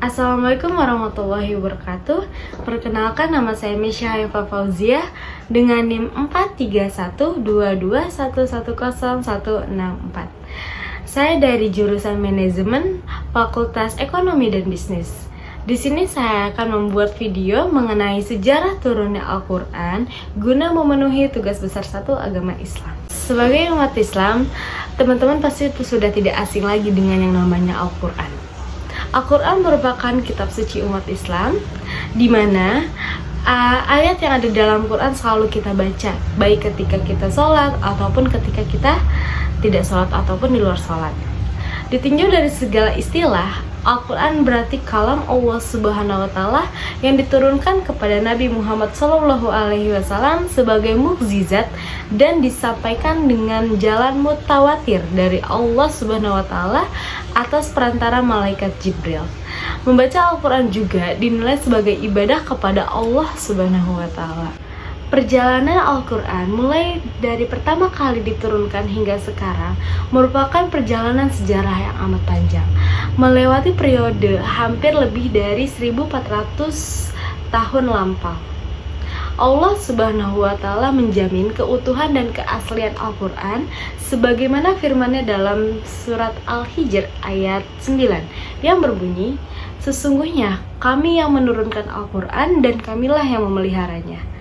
Assalamualaikum warahmatullahi wabarakatuh. Perkenalkan, nama saya Misha Haifa Fauzia dengan NIM 4312211010164. Saya dari jurusan Manajemen Fakultas Ekonomi dan Bisnis. Di sini saya akan membuat video mengenai sejarah turunnya Al-Quran guna memenuhi tugas besar satu agama Islam. Sebagai umat Islam, teman-teman pasti sudah tidak asing lagi dengan yang namanya Al-Quran. Al-Quran merupakan kitab suci umat Islam, di mana ayat yang ada dalam Quran selalu kita baca, baik ketika kita sholat ataupun ketika kita tidak sholat ataupun di luar sholat. Ditinjau dari segala istilah, Al-Quran berarti kalam Allah Subhanahu wa Ta'ala yang diturunkan kepada Nabi Muhammad SAW sebagai mukjizat dan disampaikan dengan jalan mutawatir dari Allah Subhanahu wa Ta'ala atas perantara malaikat Jibril. Membaca Al-Quran juga dinilai sebagai ibadah kepada Allah Subhanahu wa Ta'ala. Perjalanan Al-Quran mulai dari pertama kali diturunkan hingga sekarang merupakan perjalanan sejarah yang amat panjang, melewati periode hampir lebih dari 1400 tahun lampau. Allah Subhanahu wa Ta'ala menjamin keutuhan dan keaslian Al-Quran sebagaimana firman-Nya dalam surat Al-Hijr ayat 9 yang berbunyi, "Sesungguhnya kami yang menurunkan Al-Quran dan kamilah yang memeliharanya."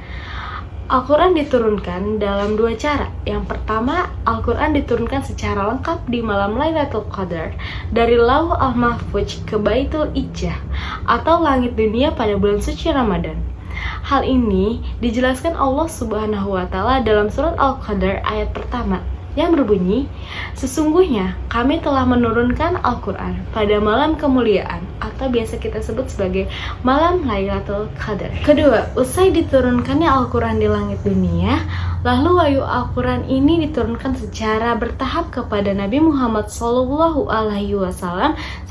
Al-Quran diturunkan dalam dua cara. Yang pertama, Al-Quran diturunkan secara lengkap di malam Lailatul Qadar dari Lauh Al-Mahfuz ke Baitul Izzah atau langit dunia pada bulan suci Ramadan. Hal ini dijelaskan Allah Subhanahu wa Ta'ala dalam surat Al-Qadar ayat pertama yang berbunyi, "Sesungguhnya kami telah menurunkan Al-Quran pada malam kemuliaan," atau biasa kita sebut sebagai malam Lailatul Qadar. Kedua, usai diturunkannya Al-Quran di langit dunia, lalu wahyu Al-Quran ini diturunkan secara bertahap kepada Nabi Muhammad SAW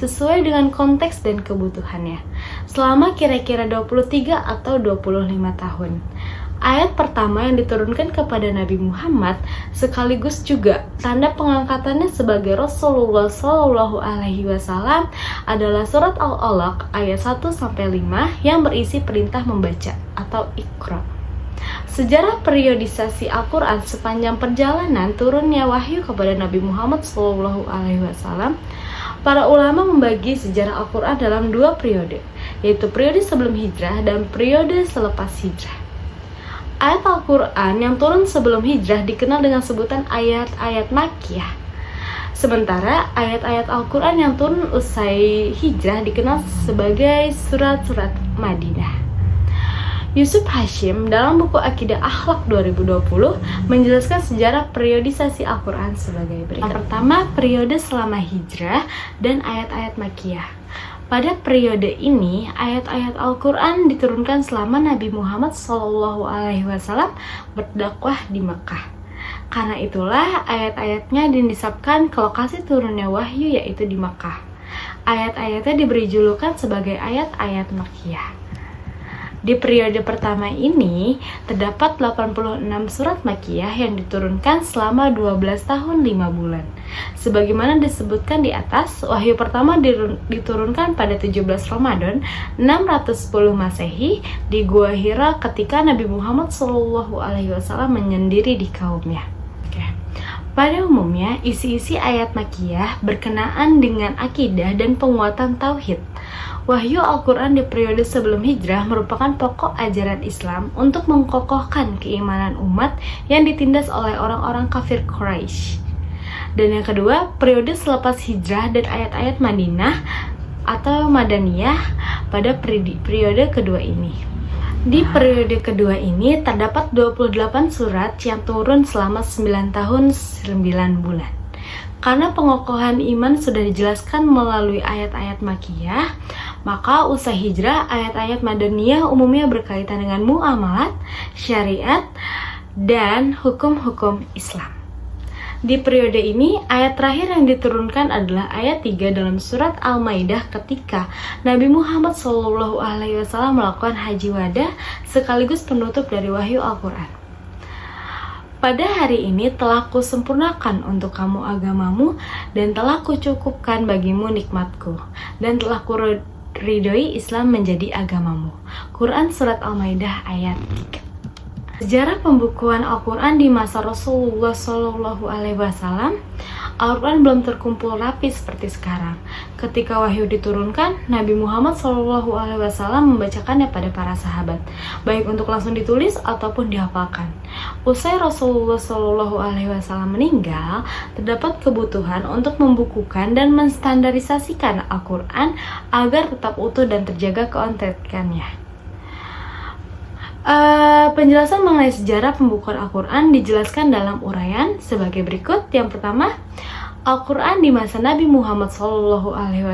sesuai dengan konteks dan kebutuhannya selama kira-kira 23 atau 25 tahun. Ayat pertama yang diturunkan kepada Nabi Muhammad sekaligus juga tanda pengangkatannya sebagai Rasulullah SAW adalah surat Al-Alaq ayat 1-5 yang berisi perintah membaca atau Iqra. Sejarah periodisasi Al-Quran sepanjang perjalanan turunnya wahyu kepada Nabi Muhammad SAW, para ulama membagi sejarah Al-Quran dalam dua periode, yaitu periode sebelum hijrah dan periode selepas hijrah. Ayat Al-Quran yang turun sebelum hijrah dikenal dengan sebutan ayat-ayat Makkiyah. Sementara ayat-ayat Al-Quran yang turun usai hijrah dikenal sebagai surat-surat Madinah. Yusuf Hashim dalam buku Akidah Akhlak 2020 menjelaskan sejarah periodisasi Al-Quran sebagai berikut. Yang pertama, periode selama hijrah dan ayat-ayat Makkiyah. Pada periode ini, ayat-ayat Al-Quran diturunkan selama Nabi Muhammad SAW berdakwah di Mekah. Karena itulah ayat-ayatnya dinisabkan ke lokasi turunnya wahyu, yaitu di Mekah. Ayat-ayatnya diberi julukan sebagai ayat-ayat Makkiyah. Di periode pertama ini, terdapat 86 surat Makkiyah yang diturunkan selama 12 tahun 5 bulan. Sebagaimana disebutkan di atas, wahyu pertama diturunkan pada 17 Ramadan 610 Masehi di Gua Hira ketika Nabi Muhammad SAW menyendiri di kaumnya. Pada umumnya, isi-isi ayat Makkiyah berkenaan dengan akidah dan penguatan tauhid. Wahyu Al-Quran di periode sebelum hijrah merupakan pokok ajaran Islam untuk mengkokohkan keimanan umat yang ditindas oleh orang-orang kafir Quraisy. Dan yang kedua, periode selepas hijrah dan ayat-ayat Madinah atau Madaniyah pada periode kedua ini. Di periode kedua ini terdapat 28 surat yang turun selama 9 tahun 9 bulan. Karena pengokohan iman sudah dijelaskan melalui ayat-ayat Makkiyah, maka usai hijrah ayat-ayat Madaniyah umumnya berkaitan dengan muamalat, syariat, dan hukum-hukum Islam. Di periode ini, ayat terakhir yang diturunkan adalah ayat 3 dalam surat Al-Maidah ketika Nabi Muhammad SAW melakukan haji wada sekaligus penutup dari wahyu Al-Quran. Pada hari ini telah kusempurnakan untuk kamu agamamu dan telah kucukupkan bagimu nikmatku dan telah ridhoi Islam menjadi agamamu. Quran Surat Al-Maidah ayat 3. Sejarah pembukuan Al-Quran di masa Rasulullah SAW, Al-Quran belum terkumpul rapi seperti sekarang. Ketika wahyu diturunkan, Nabi Muhammad SAW membacakannya pada para sahabat, baik untuk langsung ditulis ataupun dihafalkan. Usai Rasulullah SAW meninggal, terdapat kebutuhan untuk membukukan dan menstandarisasikan Al-Quran agar tetap utuh dan terjaga keontekannya. Penjelasan mengenai sejarah pembukuan Al-Quran dijelaskan dalam uraian sebagai berikut. Yang pertama, Al-Quran di masa Nabi Muhammad SAW,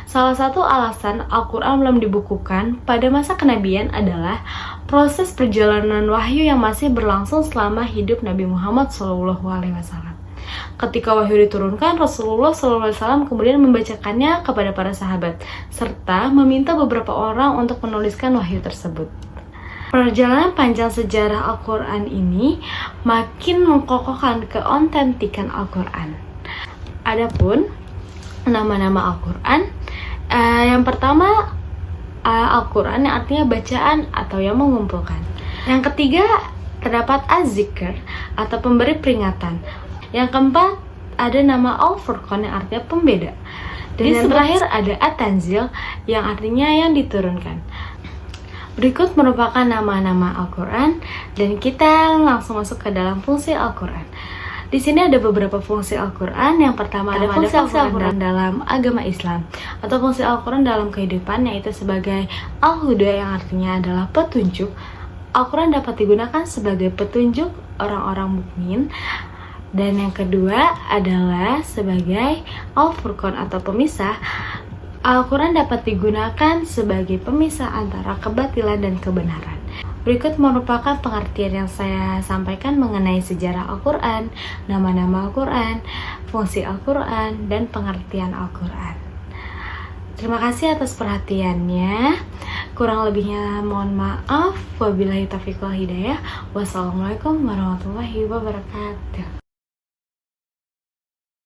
salah satu alasan Al-Quran belum dibukukan pada masa kenabian adalah proses perjalanan wahyu yang masih berlangsung selama hidup Nabi Muhammad SAW. Ketika wahyu diturunkan, Rasulullah SAW kemudian membacakannya kepada para sahabat, serta meminta beberapa orang untuk menuliskan wahyu tersebut. Perjalanan panjang sejarah Al-Quran ini makin mengkokohkan keautentikan Al-Quran. Adapun nama-nama Al-Quran, yang pertama Al-Quran yang artinya bacaan atau yang mengumpulkan. Yang ketiga terdapat Az-Zikr atau pemberi peringatan. Yang keempat ada nama Al-Furqan yang artinya pembeda. Dan yang terakhir ada At-Tanzil yang artinya yang diturunkan. Berikut merupakan nama-nama Al-Quran dan kita langsung masuk ke dalam fungsi Al-Quran. Di sini ada beberapa fungsi Al-Quran. Yang pertama ada fungsi Al-Quran dalam agama Islam atau fungsi Al-Quran dalam kehidupan, yaitu sebagai Al-Huda yang artinya adalah petunjuk. Al-Quran dapat digunakan sebagai petunjuk orang-orang mukmin. Dan yang kedua adalah sebagai Al-Furqan atau pemisah. Al-Quran dapat digunakan sebagai pemisah antara kebatilan dan kebenaran. Berikut merupakan pengertian yang saya sampaikan mengenai sejarah Al-Quran, nama-nama Al-Quran, fungsi Al-Quran, dan pengertian Al-Quran. Terima kasih atas perhatiannya. Kurang lebihnya mohon maaf. Wabillahi taufiq wal hidayah. Wassalamualaikum warahmatullahi wabarakatuh.